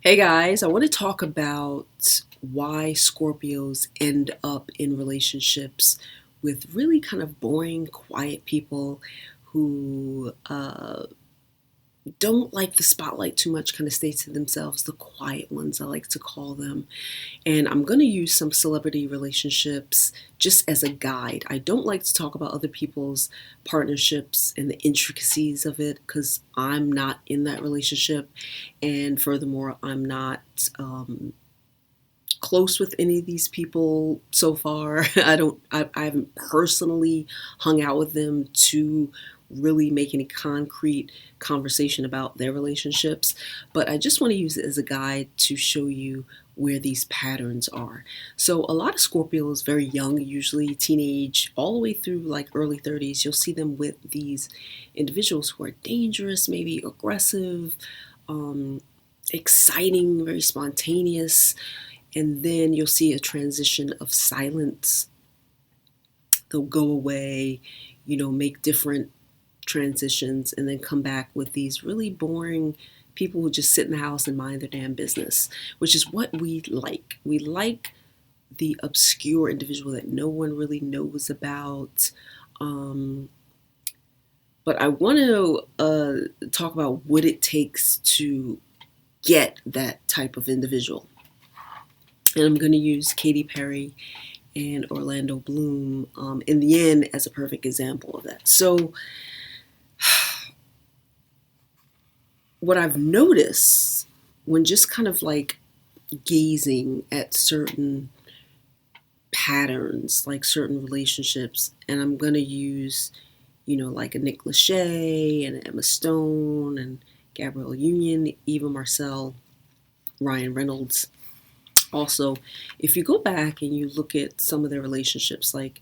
Hey guys, I want to talk about why Scorpios end up in relationships with really kind of boring, quiet people who don't like the spotlight too much, kind of stay to themselves, the quiet ones, I like to call them. And I'm going to use some celebrity relationships just as a guide. I don't like to talk about other people's partnerships and the intricacies of it because I'm not in that relationship. And furthermore, I'm not close with any of these people so far. I haven't personally hung out with them to really make any concrete conversation about their relationships, but I just want to use it as a guide to show you where these patterns are. So a lot of Scorpios, very young, usually teenage, all the way through like early 30s, you'll see them with these individuals who are dangerous, maybe aggressive, um, exciting, very spontaneous, and then you'll see a transition of silence. They'll go away, make different transitions, and then come back with these really boring people who just sit in the house and mind their damn business, which is what we like. We like the obscure individual that no one really knows about. But I want to talk about what it takes to get that type of individual. And I'm going to use Katy Perry and Orlando Bloom in the end as a perfect example of that. So what I've noticed when just kind of like gazing at certain patterns, like certain relationships, and I'm going to use, like a Nick Lachey and Emma Stone and Gabrielle Union, Eva Marcel, Ryan Reynolds. Also, if you go back and you look at some of their relationships, like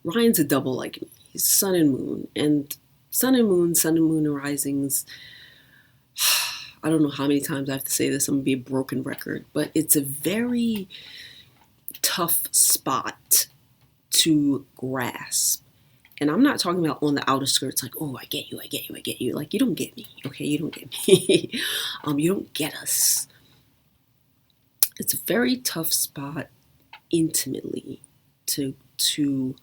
Ryan's a double like me. He's sun and moon. And sun and moon risings. I don't know how many times I have to say this. I'm going to be a broken record. But it's a very tough spot to grasp. And I'm not talking about on the outer skirts like, oh, I get you, I get you, I get you. Like, you don't get me, okay? You don't get me. You don't get us. It's a very tough spot intimately to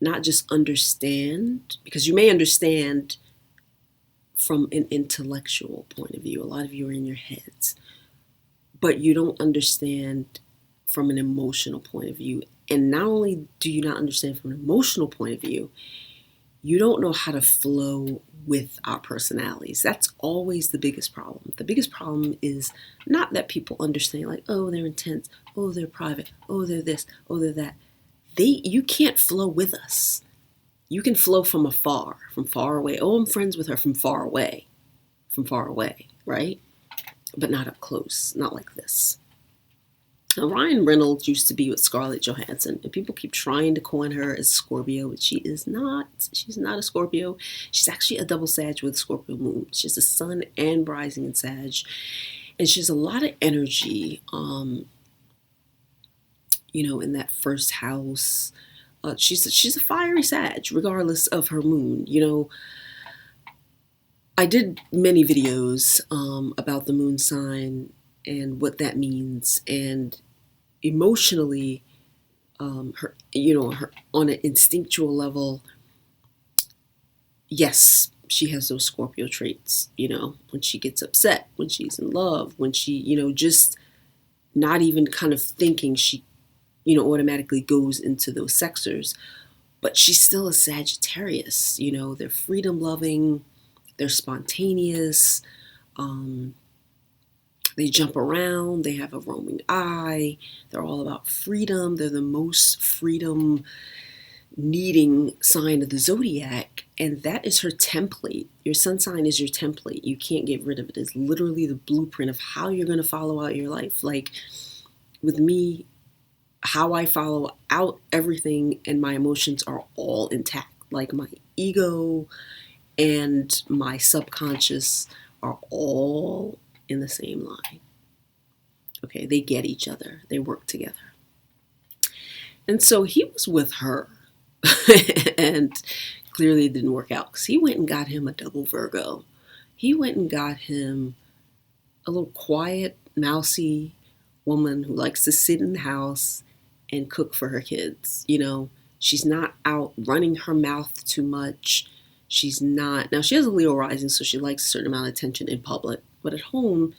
not just understand, because you may understand from an intellectual point of view. A lot of you are in your heads, but you don't understand from an emotional point of view. And not only do you not understand from an emotional point of view, you don't know how to flow with our personalities. That's always the biggest problem. The biggest problem is not that people understand, like, oh, they're intense, oh, they're private, oh, they're this, oh, they're that. You can't flow with us. You can flow from afar, from far away. Oh, I'm friends with her from far away, right? But not up close, not like this. Now, Ryan Reynolds used to be with Scarlett Johansson, and people keep trying to coin her as Scorpio, but she is not. She's not a Scorpio. She's actually a double Sag with Scorpio Moon. She's a sun and rising in Sag, and she has a lot of energy, in that first house. She's a fiery Sag, regardless of her moon. I did many videos about the moon sign and what that means, and emotionally, her on an instinctual level, yes, she has those Scorpio traits. When she gets upset, when she's in love, when she, just not even kind of thinking, she, automatically goes into those sectors. But she's still a Sagittarius. They're freedom loving, they're spontaneous. They jump around, they have a roaming eye, they're all about freedom. They're the most freedom needing sign of the zodiac, and that is her template. Your sun sign is your template. You can't get rid of it. It's literally the blueprint of how you're going to follow out your life. Like with me, how I follow out everything and my emotions are all intact. Like my ego and my subconscious are all in the same line. Okay, they get each other. They work together. And so he was with her. And clearly it didn't work out because he went and got him a double Virgo. He went and got him a little quiet, mousy woman who likes to sit in the house and cook for her kids. She's not out running her mouth too much. She's not. Now, she has a Leo rising, so she likes a certain amount of attention in public. But at home,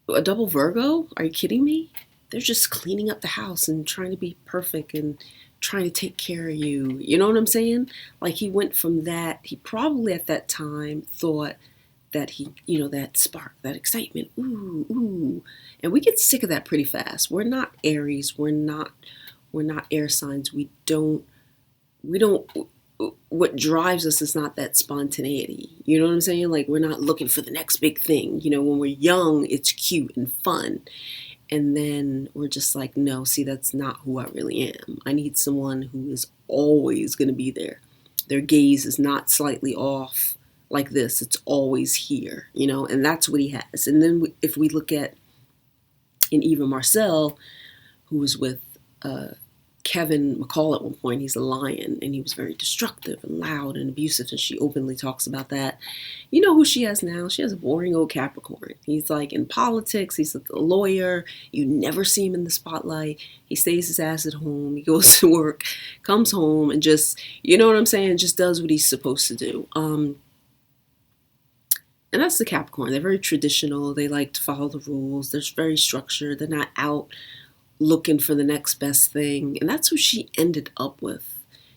a double Virgo? Are you kidding me? They're just cleaning up the house and trying to be perfect and trying to take care of you. You know what I'm saying? Like, he went from that. He probably at that time thought that that spark, that excitement, ooh. And we get sick of that pretty fast. We're not Aries. We're not air signs. We don't, what drives us is not that spontaneity. You know what I'm saying? Like, we're not looking for the next big thing. When we're young, it's cute and fun. And then we're just like, no, see, that's not who I really am. I need someone who is always going to be there. Their gaze is not slightly off like this. It's always here, and that's what he has. And then if we look at in Eva Marcel, who was with Kevin McCall at one point, he's a lion, and he was very destructive and loud and abusive, and she openly talks about that. You know who she has now? She has a boring old Capricorn. He's like in politics, he's a lawyer, you never see him in the spotlight, he stays his ass at home, he goes to work, comes home, and just, you know what I'm saying, just does what he's supposed to do. And that's the Capricorn. They're very traditional, they like to follow the rules, they're very structured, they're not out looking for the next best thing. And that's who she ended up with.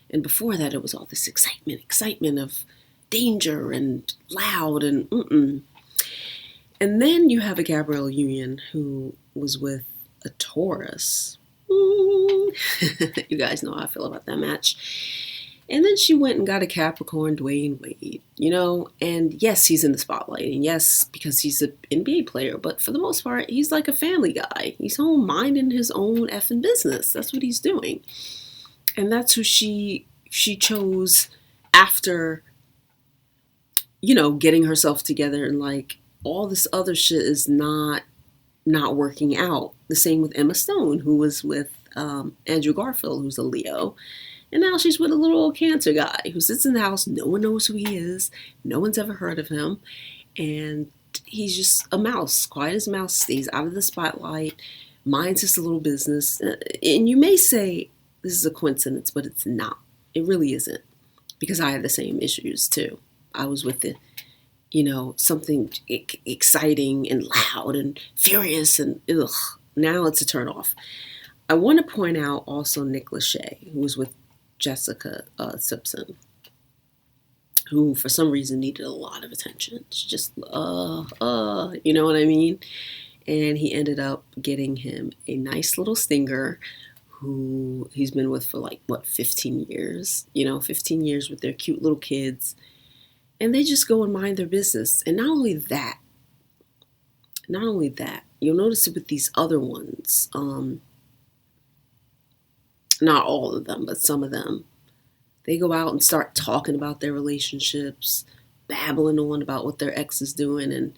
And before that, it was all this excitement of danger and loud and And then you have a Gabrielle Union who was with a Taurus. You guys know how I feel about that match. And then she went and got a Capricorn, Dwayne Wade, and yes, he's in the spotlight. And yes, because he's an NBA player, but for the most part, he's like a family guy. He's home minding his own effing business. That's what he's doing. And that's who she chose after, getting herself together, and like all this other shit is not working out. The same with Emma Stone, who was with Andrew Garfield, who's a Leo. And now she's with a little old Cancer guy who sits in the house. No one knows who he is. No one's ever heard of him. And he's just a mouse, quiet as a mouse, stays out of the spotlight, minds his little business. And you may say this is a coincidence, but it's not. It really isn't. Because I had the same issues too. I was with the, something exciting and loud and furious and ugh. Now it's a turn off. I want to point out also Nick Lachey, who was with Jessica Simpson, who for some reason needed a lot of attention. She just, you know what I mean? And he ended up getting him a nice little stinger who he's been with for 15 years, 15 years with their cute little kids. And they just go and mind their business. And not only that, you'll notice it with these other ones, not all of them, but some of them, they go out and start talking about their relationships, babbling on about what their ex is doing, and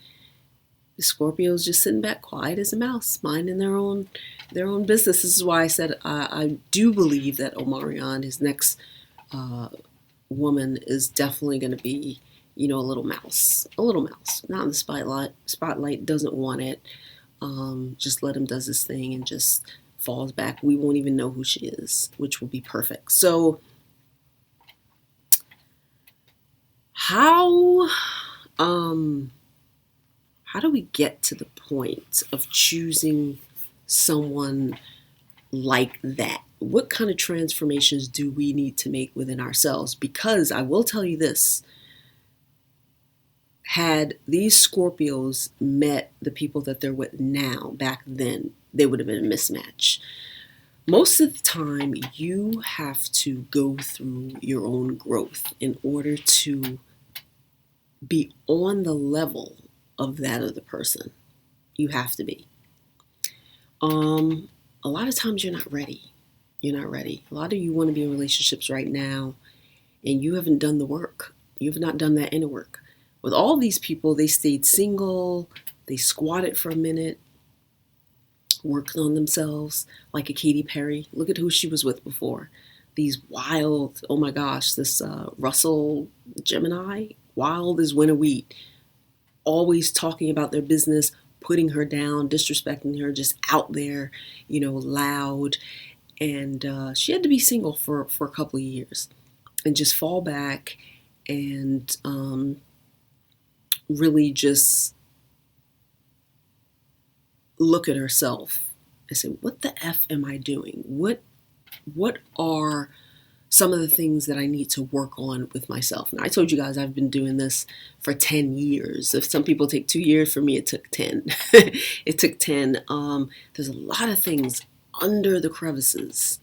the Scorpios just sitting back quiet as a mouse, minding their own business. This is why I said I do believe that Omarion, his next woman, is definitely going to be, a little mouse, not in the spotlight, doesn't want it. Just let him does his thing and just falls back. We won't even know who she is, which will be perfect. So how do we get to the point of choosing someone like that? What kind of transformations do we need to make within ourselves? Because I will tell you this, had these Scorpios met the people that they're with now back then, they would have been a mismatch. Most of the time, you have to go through your own growth in order to be on the level of that other person. You have to be. A lot of times you're not ready. A lot of you want to be in relationships right now, and you haven't done the work. You've not done that inner work. With all these people, they stayed single, they squatted for a minute, worked on themselves, like a Katy Perry. Look at who she was with before. These wild, oh my gosh, this Russell Gemini, wild as winter wheat. always talking about their business, putting her down, disrespecting her, just out there, loud. And she had to be single for a couple of years and just fall back and really just look at herself and say, what the F am I doing? What are some of the things that I need to work on with myself? Now, I told you guys I've been doing this for 10 years. If some people take 2 years, for me it took 10. It took 10. There's a lot of things under the crevices,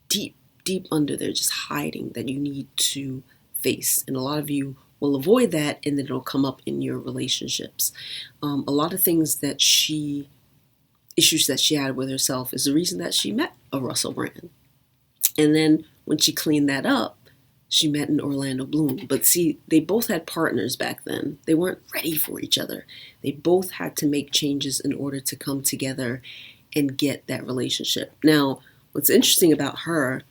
deep under there, just hiding, that you need to face. And a lot of you will avoid that, and then it'll come up in your relationships. A lot of things issues that she had with herself is the reason that she met a Russell Brand. And then when she cleaned that up, she met an Orlando Bloom. But see, they both had partners back then. They weren't ready for each other. They both had to make changes in order to come together and get that relationship. Now, what's interesting about her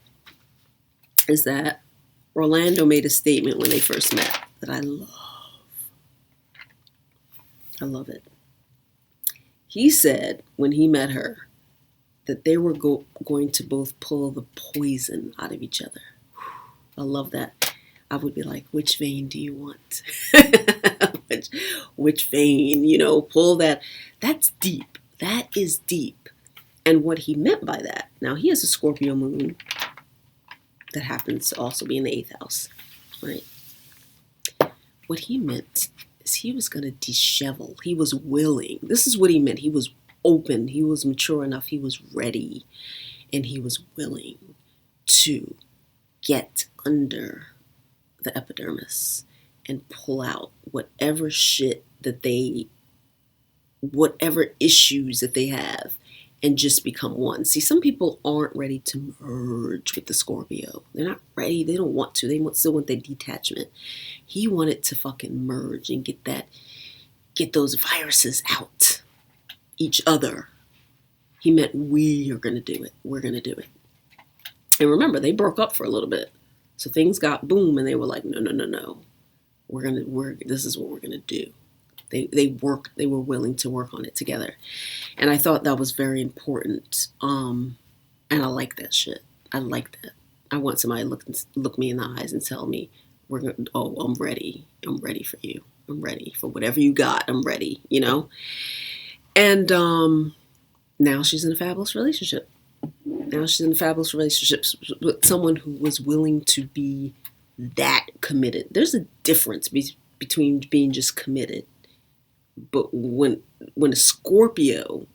is that Orlando made a statement when they first met that I love. I love it. He said when he met her that they were going to both pull the poison out of each other. I love that. I would be like, which vein do you want? which vein, pull that. That's deep. That is deep. And what he meant by that, now he has a Scorpio moon that happens to also be in the 8th house, right? What he meant is he was going to dishevel. He was willing. This is what he meant. He was open. He was mature enough. He was ready. And he was willing to get under the epidermis and pull out whatever shit whatever issues that they have, and just become one. See, some people aren't ready to merge with the Scorpio. They're not ready. They don't want to. They still want that detachment. He wanted to fucking merge and get those viruses out each other. He meant we are going to do it. We're going to do it. And remember, they broke up for a little bit. So things got boom, and they were like, no. This is what we're going to do. They were willing to work on it together. And I thought that was very important. And I like that shit. I like that. I want somebody to look me in the eyes and tell me, I'm ready. I'm ready for you. I'm ready for whatever you got. I'm ready, And now she's in a fabulous relationship. Now she's in a fabulous relationship with someone who was willing to be that committed. There's a difference between being just committed. But when a Scorpio,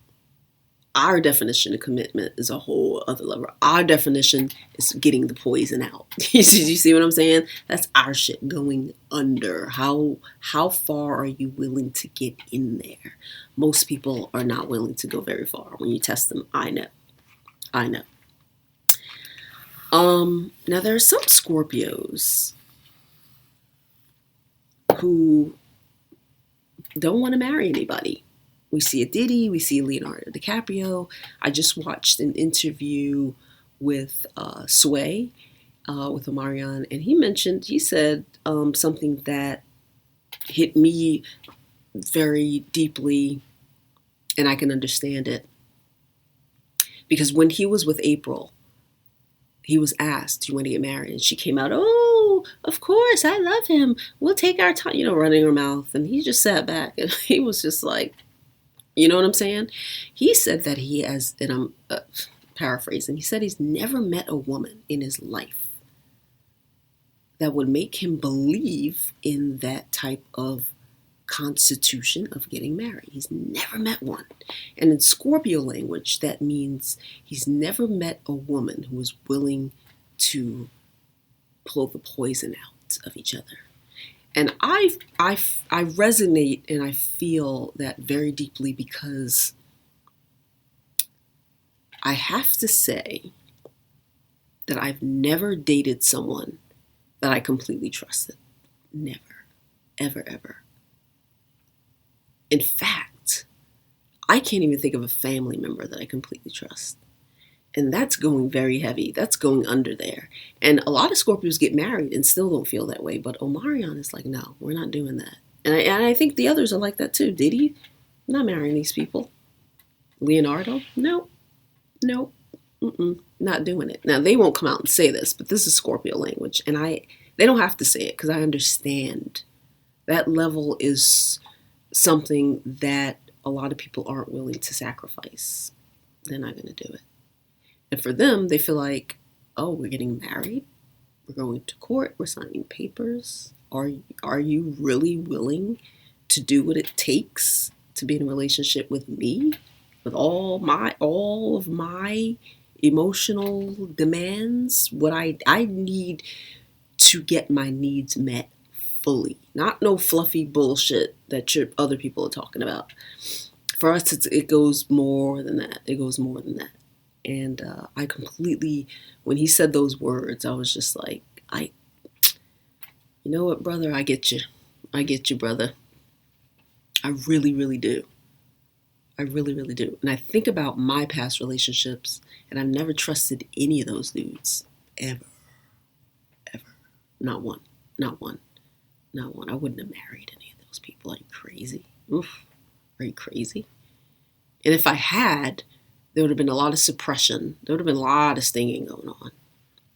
our definition of commitment is a whole other level. Our definition is getting the poison out. You see what I'm saying? That's our shit, going under. How far are you willing to get in there? Most people are not willing to go very far. When you test them, I know. Now there are some Scorpios who don't want to marry anybody. We see a Diddy, we see Leonardo DiCaprio. I just watched an interview with Sway, with Omarion, and he said something that hit me very deeply, and I can understand it. Because when he was with April, he was asked, do you want to get married? And she came out, oh, of course, I love him. We'll take our time, running her mouth. And he just sat back and he was just like, you know what I'm saying? He said that he has, and I'm paraphrasing, he said he's never met a woman in his life that would make him believe in that type of constitution of getting married. He's never met one. And in Scorpio language, that means he's never met a woman who is willing to pull the poison out of each other. And I resonate and I feel that very deeply, because I have to say that I've never dated someone that I completely trusted. Never, ever, ever. In fact, I can't even think of a family member that I completely trust. And that's going very heavy. That's going under there. And a lot of Scorpios get married and still don't feel that way. But Omarion is like, no, we're not doing that. And I think the others are like that too. Diddy, not marrying these people. Leonardo, no, no, not doing it. Now they won't come out and say this, but this is Scorpio language, and they don't have to say it because I understand that level is something that a lot of people aren't willing to sacrifice. They're not going to do it. And for them, they feel like, oh, we're getting married, we're going to court, we're signing papers. Are you really willing to do what it takes to be in a relationship with me, with all of my emotional demands? What I need to get my needs met fully, not no fluffy bullshit that other people are talking about. For us, it goes more than that. It goes more than that. And I completely, when he said those words, I was just like, you know what, brother? I get you. I get you, brother. I really, really do. I really, really do. And I think about my past relationships, and I've never trusted any of those dudes. Ever. Ever. Not one. Not one. Not one. I wouldn't have married any of those people. Are you crazy? Oof. Are you crazy? And if I had, there would have been a lot of suppression. There would have been a lot of stinging going on.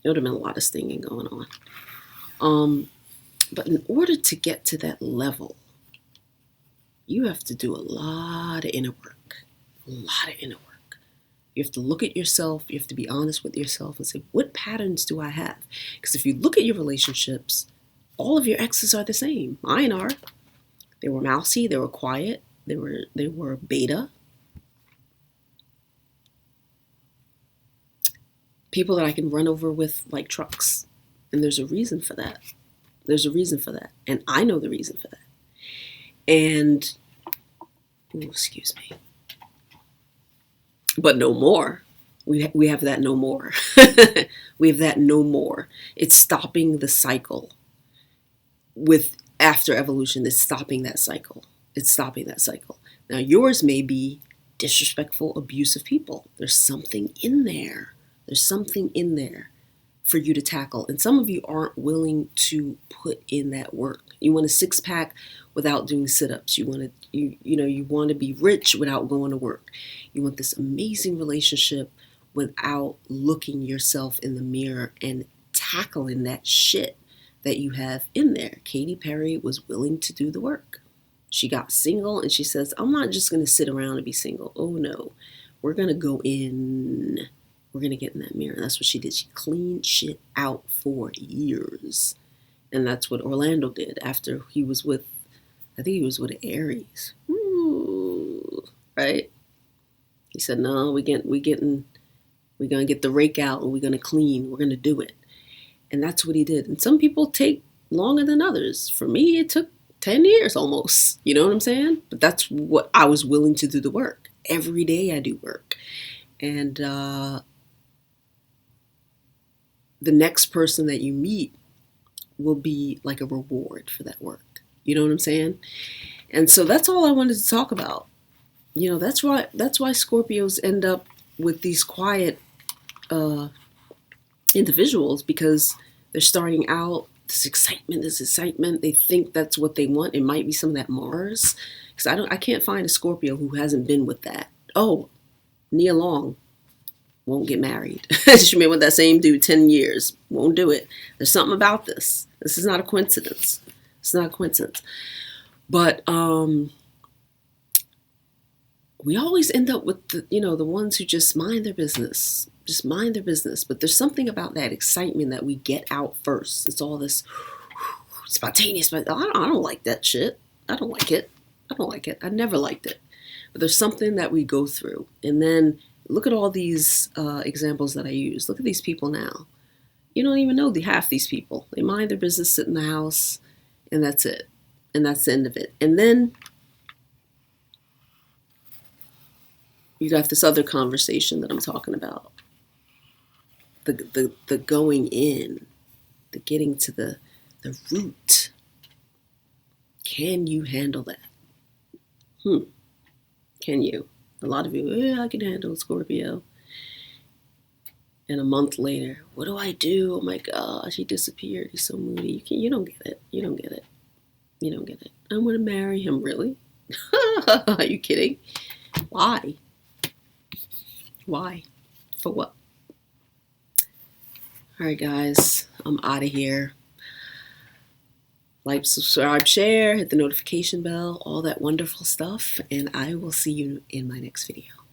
There would have been a lot of stinging going on. But in order to get to that level, you have to do a lot of inner work. A lot of inner work. You have to look at yourself. You have to be honest with yourself and say, what patterns do I have? Because if you look at your relationships, all of your exes are the same. Mine are. They were mousy. They were quiet. They were beta. People that I can run over with like trucks. And there's a reason for that. There's a reason for that. And I know the reason for that. And, excuse me. But no more. We have that no more. We have that no more. It's stopping the cycle. With after evolution, it's stopping that cycle. It's stopping that cycle. Now yours may be disrespectful, abusive people. There's something in there. There's something in there for you to tackle. And some of you aren't willing to put in that work. You want a six-pack without doing sit-ups. You want to be rich without going to work. You want this amazing relationship without looking yourself in the mirror and tackling that shit that you have in there. Katy Perry was willing to do the work. She got single and she says, I'm not just going to sit around and be single. Oh no, we're going to go in. We're going to get in that mirror. That's what she did. She cleaned shit out for years. And that's what Orlando did after he was with, I think he was with Aries. Ooh, right? He said, no, we're going to get the rake out and we're going to clean. We're going to do it. And that's what he did. And some people take longer than others. For me, it took 10 years almost. You know what I'm saying? But that's what I was willing to do the work. Every day I do work. And the next person that you meet will be like a reward for that work. You know what I'm saying? And so that's all I wanted to talk about. You know, that's why Scorpios end up with these quiet individuals, because they're starting out, this excitement. They think that's what they want. It might be some of that Mars. Because I can't find a Scorpio who hasn't been with that. Oh, Nia Long won't get married. She been with that same dude 10 years. Won't do it. There's something about this. This is not a coincidence. It's not a coincidence. But we always end up with the ones who just mind their business. Just mind their business. But there's something about that excitement that we get out first. It's all this spontaneous. But I don't like that shit. I don't like it. I never liked it. But there's something that we go through. And then look at all these examples that I use. Look at these people now. You don't even know half these people. They mind their business, sit in the house, and that's it. And that's the end of it. And then you got this other conversation that I'm talking about. The going in, the getting to the root. Can you handle that? Can you? A lot of you, I can handle Scorpio. And a month later, what do I do? Oh my gosh, he disappeared. He's so moody. You don't get it. You don't get it. You don't get it. I want to marry him, really? Are you kidding? Why? Why? For what? Alright, guys. I'm out of here. Like, subscribe, share, hit the notification bell, all that wonderful stuff. And I will see you in my next video.